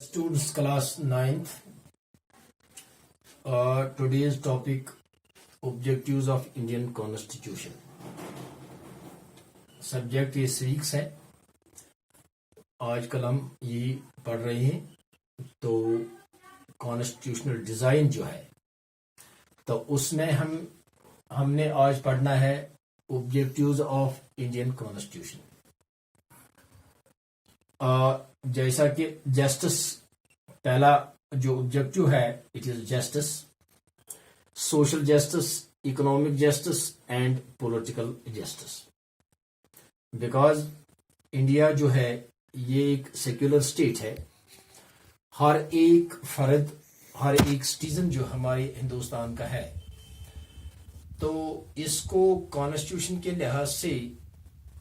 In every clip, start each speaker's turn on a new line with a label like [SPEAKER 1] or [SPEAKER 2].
[SPEAKER 1] Students class 9th. Today's topic objectives of Indian Constitution. Subject ये civics है. आजकल हम ये पढ़ रहे हैं तो कॉन्स्टिट्यूशनल डिजाइन जो है तो उसमें हमने आज पढ़ना है ऑब्जेक्टिव्स ऑफ इंडियन कॉन्स्टिट्यूशन. जैसा कि जस्टिस पहला जो ऑब्जेक्टिव है it is justice, social justice, economic justice and political justice. Because India जो है ये एक सेक्युलर स्टेट है. हर एक फर्द, हर एक सिटीजन जो हमारे हिंदुस्तान का है तो इसको कॉन्स्टिट्यूशन के लिहाज से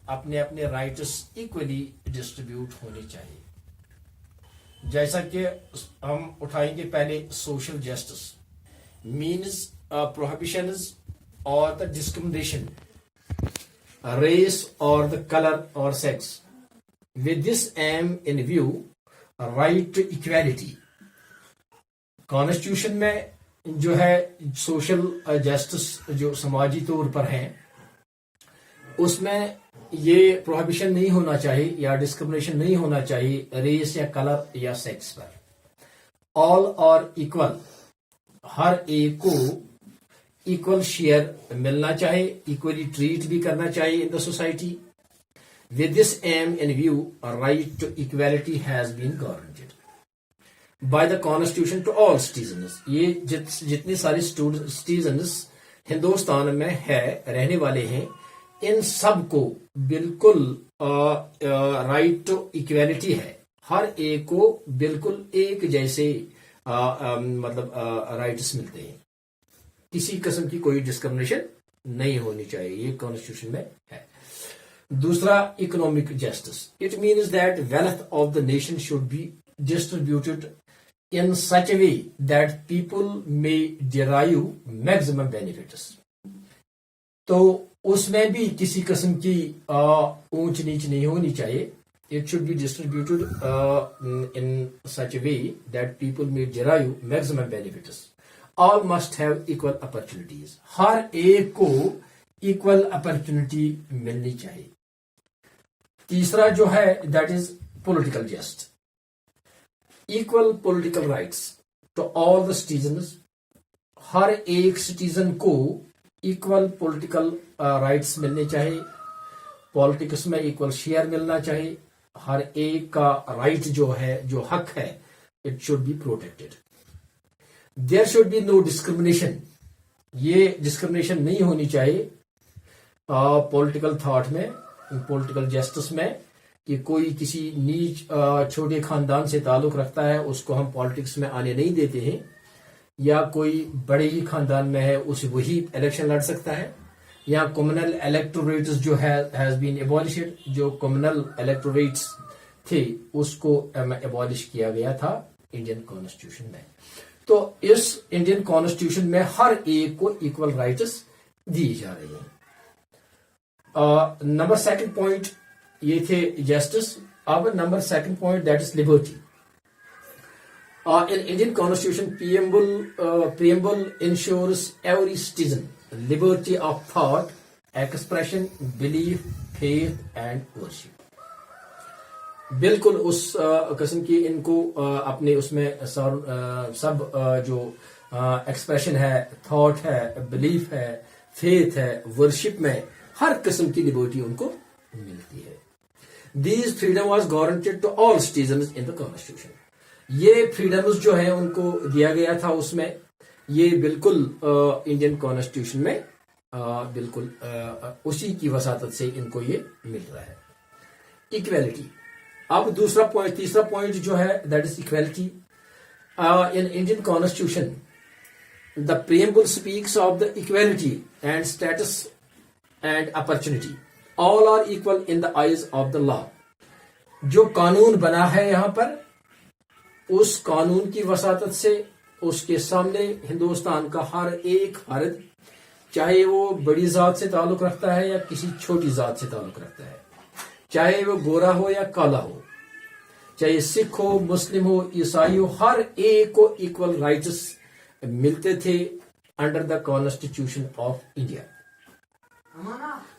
[SPEAKER 1] अपने अपने राइट्स इक्वली डिस्ट्रीब्यूट होने चाहिए. जैसा कि हम उठाएंगे पहले सोशल जस्टिस मीन्स प्रोहिबिशंस और द डिस्क्रिमिनेशन रेस और द कलर और sex with this aim in view right to equality. Constitution में जो है सोशल जस्टिस जो समाजी तौर पर है उसमें ये प्रोहिबिशन नहीं होना चाहिए या डिस्क्रिमिनेशन नहीं होना चाहिए रेस या कलर या सेक्स पर. ऑल और इक्वल, हर एक को इक्वल शेयर मिलना चाहिए, इक्वली ट्रीट भी करना चाहिए in the society. With this aim in view right to equality has been guaranteed by the constitution to all citizens. ये जितने सारे सिटीजन्स हिंदुस्तान में है रहने वाले हैं इन सब को बिल्कुल राइट टू इक्वालिटी है. हर एक को बिल्कुल एक जैसे मतलब राइट्स मिलते हैं. किसी किस्म की कोई डिस्क्रिमिनेशन नहीं होनी चाहिए, ये कॉन्स्टिट्यूशन में है. दूसरा economic justice. It means that wealth of the nation should be distributed in such a way that people may derive maximum benefits. तो उसमें भी किसी किस्म की ऊंच नीच नहीं होनी चाहिए. It should be distributed in such a way that people may derive maximum benefits. All must have equal opportunities. हर एक को equal opportunity मिलनी चाहिए. तीसरा जो है that is political justice. Equal political rights to all the citizens. हर एक citizen को equal political rights मिलने चाहिए. पॉलिटिक्स में इक्वल शेयर मिलना चाहिए. हर एक का राइट जो है, जो हक है, it should be protected. There should be no discrimination. ये डिस्क्रिमिनेशन नहीं होनी चाहिए पॉलिटिकल थॉट में, पॉलिटिकल जस्टिस में, कि कोई किसी नीच छोटे खानदान से ताल्लुक रखता है उसको हम पॉलिटिक्स में आने नहीं देते हैं, या कोई बड़े ही खानदान में है उसे वही इलेक्शन लड़ सकता है. या कम्युनल इलेक्टोरेट्स जो हैज बीन एबॉलिश्ड. जो कम्युनल इलेक्टोरेट्स थे उसको एबॉलिश किया गया था इंडियन कॉन्स्टिट्यूशन में. तो इस इंडियन कॉन्स्टिट्यूशन में हर एक को इक्वल राइट्स दिए जा रहे हैं. नंबर सेकंड पॉइंट ये थे जस्टिस. अब number second point that is liberty. In Indian Constitution, preamble ensures every citizen liberty of thought, expression, belief, faith and worship. बिल्कुल उस किस्म की इनको अपने उसमें सब जो एक्सप्रेशन है, थॉट है, बिलीफ है, फेथ है, वर्शिप में हर किस्म की लिबर्टी उनको मिलती है. These freedom was guaranteed to all citizens in the Constitution. ये फ्रीडम्स जो है उनको दिया गया था उसमें. ये बिल्कुल इंडियन कॉन्स्टिट्यूशन में बिल्कुल उसी की वसातत से इनको ये मिल रहा है. इक्वालिटी. अब दूसरा पॉइंट, तीसरा पॉइंट जो है that is equality. In Indian constitution the preamble speaks of the equality and status and opportunity. All are equal in the eyes of the law. जो कानून बना है यहां पर उस कानून की वसातत से उसके सामने हिंदुस्तान का हर एक फर्द, चाहे वो बड़ी जात से ताल्लुक रखता है या किसी छोटी जात से ताल्लुक रखता है, चाहे वो गोरा हो या काला हो, چاہے سکھ ہو, مسلم ہو, عیسائی ہو, ہر ایک کو ایکول رائٹس ملتے تھے under the constitution of India.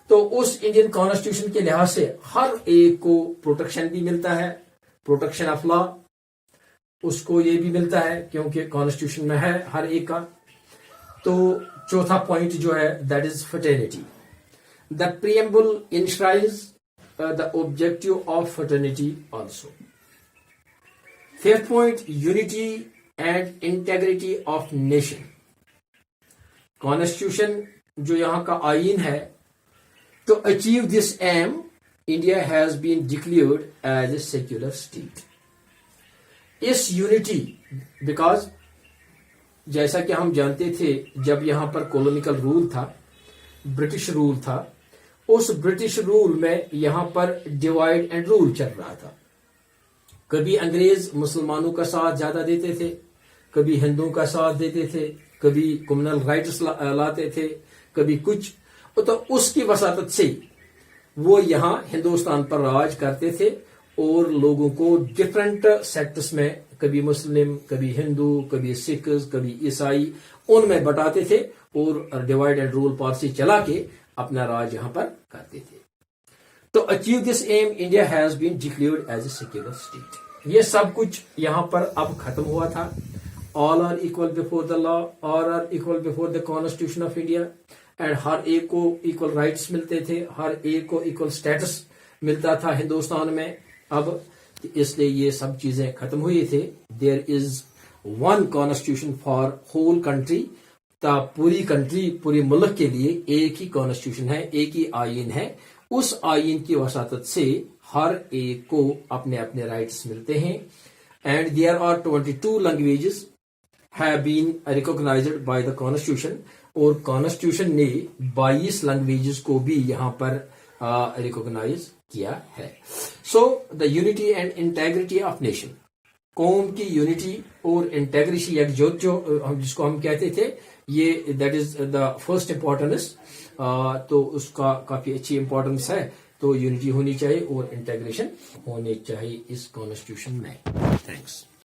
[SPEAKER 1] تو اس انڈین کانسٹیٹیوشن کے لحاظ سے ہر ایک کو پروٹیکشن بھی ملتا ہے, پروٹیکشن آف لا اس کو یہ بھی ملتا ہے کیونکہ کانسٹیٹیوشن میں ہے ہر ایک کا. تو چوتھا پوائنٹ جو ہے that is fraternity. The preamble enshrines the objective of fraternity also. Fifth point, unity and integrity of nation. Constitution جو یہاں کا آئین ہے, to achieve this aim, India has been declared as a secular state. اس unity, because جیسا کہ ہم جانتے تھے جب یہاں پر کولونیکل رول تھا, برٹش رول تھا, اس برٹش رول میں یہاں پر ڈیوائڈ اینڈ رول چل رہا تھا. کبھی انگریز مسلمانوں کا ساتھ زیادہ دیتے تھے, کبھی ہندوؤں کا ساتھ دیتے تھے, کبھی کمیونل رائٹس لاتے تھے, کبھی کچھ. تو اس کی وساطت سے وہ یہاں ہندوستان پر راج کرتے تھے اور لوگوں کو ڈفرینٹ سیکٹس میں, کبھی مسلم, کبھی ہندو, کبھی سکھ, کبھی عیسائی, ان میں بٹاتے تھے اور ڈیوائڈ اینڈ رول پالیسی چلا کے اپنا راج یہاں پر کرتے تھے. تو achieve this aim India has been declared as a secular state. یہ سب کچھ یہاں پر اب ختم ہوا تھا. All are equal before the law, all are equal before the constitution of India, and ہر ایک کو ایکول رائٹس ملتے تھے, ہر ایک کو ایکول سٹیٹس ملتا تھا ہندوستان میں. اب اس لیے یہ سب چیزیں ختم ہوئی تھے. There is one constitution for whole country. پوری کنٹری, پورے ملک کے لیے ایک ہی کانسٹیٹیوشن ہے, ایک ہی آئین ہے. اس آئین کی وساطت سے ہر ایک کو اپنے اپنے رائٹس ملتے ہیں. And there are 22 languages have been recognized by the constitution, اور کانسٹیٹیوشن نے 22 لینگویجز کو بھی یہاں پر ریکوگنائز کیا ہے. So the unity and integrity of nation, قوم کی یونٹی اور انٹیگریٹی یکجہت جو جس کو ہم کہتے تھے, یہ that is the first importance. تو اس کا کافی اچھی امپورٹنس ہے. تو یونٹی ہونی چاہیے اور انٹیگریشن ہونی چاہیے اس کانسٹیٹیوشن میں. تھینکس.